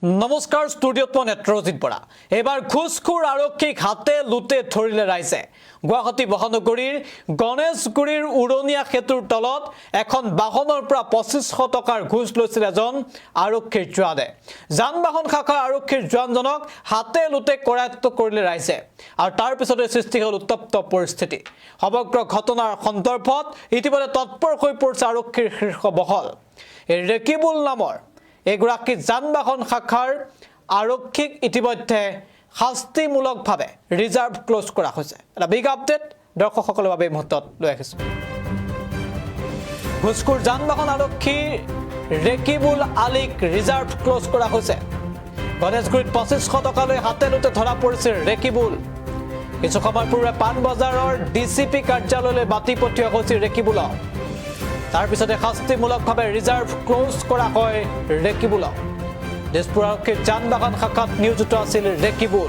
নমস্কাৰ ষ্টুডিঅ'ত মই নেত্ৰজিৎ বৰা এবাৰ ঘুষখোৰ আৰক্ষীক হাতে লুটে ধৰিলে ৰাইজে গুৱাহাটী মহানগৰীৰ গণেশগুৰিৰ উৰণীয়া সেতুৰ তলত এখন বাহনৰ পৰা 2500 টকাৰ ঘুষ লৈছিল এজন আৰক্ষীৰ জোৱানে যান বাহন শাখাৰ আৰক্ষীৰ জোৱানজনক হাতে লুটে কৰায়ত্ব কৰিলে ৰাইজে আৰু তাৰ পিছতে সৃষ্টি হ'ল উত্তপ্ত পৰিস্থিতি সমগ্ৰ ঘটনাৰ সন্দৰ্ভত ইতিমধ্যে তৎপৰ হৈ পৰিছে আৰক্ষীৰ শীৰ্ষ মহল এই ৰেকিবুল নামৰ এগৰাকী যান বাহন শাখাৰ আৰক্ষীক ইতিমধ্যে শাস্তিমূলকভাৱে ৰিজাৰ্ভ ক্লোজ কৰা হৈছে এটা বিগ আপডেট দৰ্শকসকলৰ বাবে মুহূৰ্তত লৈ আহিছো ঘুষখোৰ যান বাহন আৰক্ষী ৰেকিবুল আলীক ৰিজাৰ্ভ ক্লোজ কৰা হৈছে গণেশগুৰিত 2500 টকালৈ হাতে লুটে ধৰা পৰিছিল ৰেকিবুল কিছু সময় পূৰ্বে পাণবজাৰৰ ডিচিপি কাৰ্যালয়লৈ বাতি পঠিওৱা হৈছিল ৰেকিবুলক তাৰ পিছতে শাস্তিমূলকভাৱে ৰিজাৰ্ভ ক্লোজ কৰা হয় ৰেকিবুলক দিছপুৰ আৰক্ষীৰ যান বাহন শাখাত নিয়োজিত আছিল ৰেকিবুল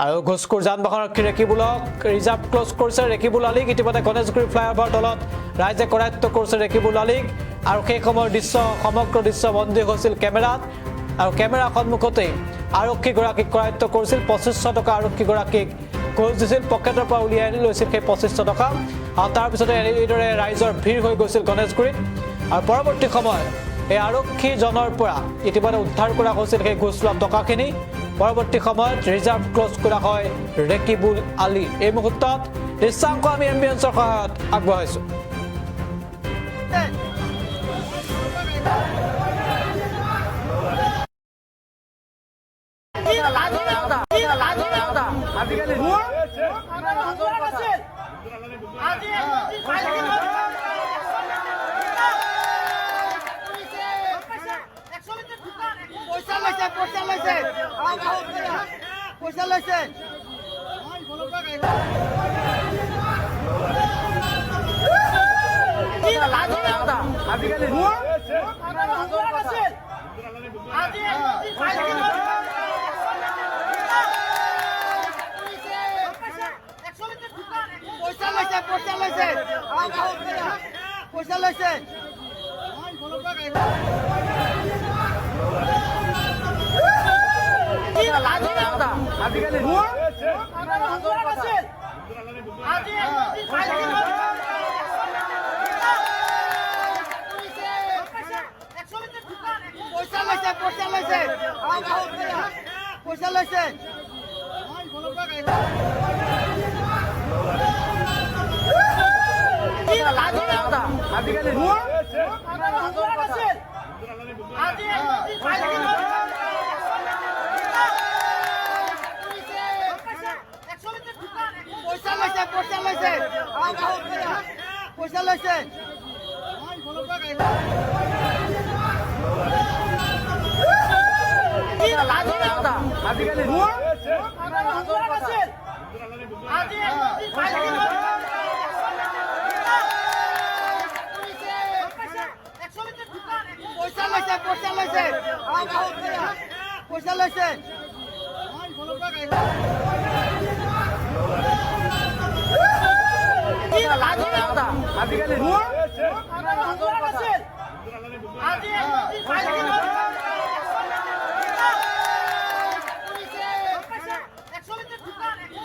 আৰু ঘুষখোৰ যান বাহন আৰক্ষী ৰেকিবুলক ৰিজাৰ্ভ ক্লোজ কৰিছে ৰেকিবুল আলীক ইতিমধ্যে গণেশগুৰি ফ্লাইঅভাৰ তলত ৰাইজে কৰায়ত্ব কৰিছে ৰেকিবুল আলীক আৰু সেই সময়ৰ দৃশ্য সমগ্ৰ দৃশ্য বন্দী হৈছিল কেমেৰাত আৰু কেমেৰা সন্মুখতেই আৰক্ষীগৰাকীক কৰায়ত্ব কৰিছিল 2500 টকা আৰক্ষীগৰাকীক ঘুষ দিছিল পকেটৰ পৰা উলিয়াই লৈছিল সেই 2500 টকা আৰু তাৰ পিছতে এইদৰে ৰাইজৰ ভিৰ হৈ গৈছিল গণেশগুৰিত আৰু পৰৱৰ্তী সময়ত এই আৰক্ষীজনৰ পৰা ইতিমধ্যে উদ্ধাৰ কৰা হৈছিল সেই ঘুষ লোৱা টকাখিনি পৰৱৰ্তী সময়ত ৰিজাৰ্ভ ক্লোজ কৰা হয় ৰেকিবুল আলী এই মুহূৰ্তত দৃশ্যাংশ আমি এম্বিয়েন্সৰ সহায়ত আগবঢ়াইছো পইচা লৈছে পইচা লৈছে পইচা লৈছে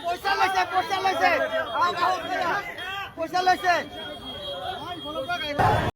পইচা লৈছে পইচা লৈছে পইচা লৈছে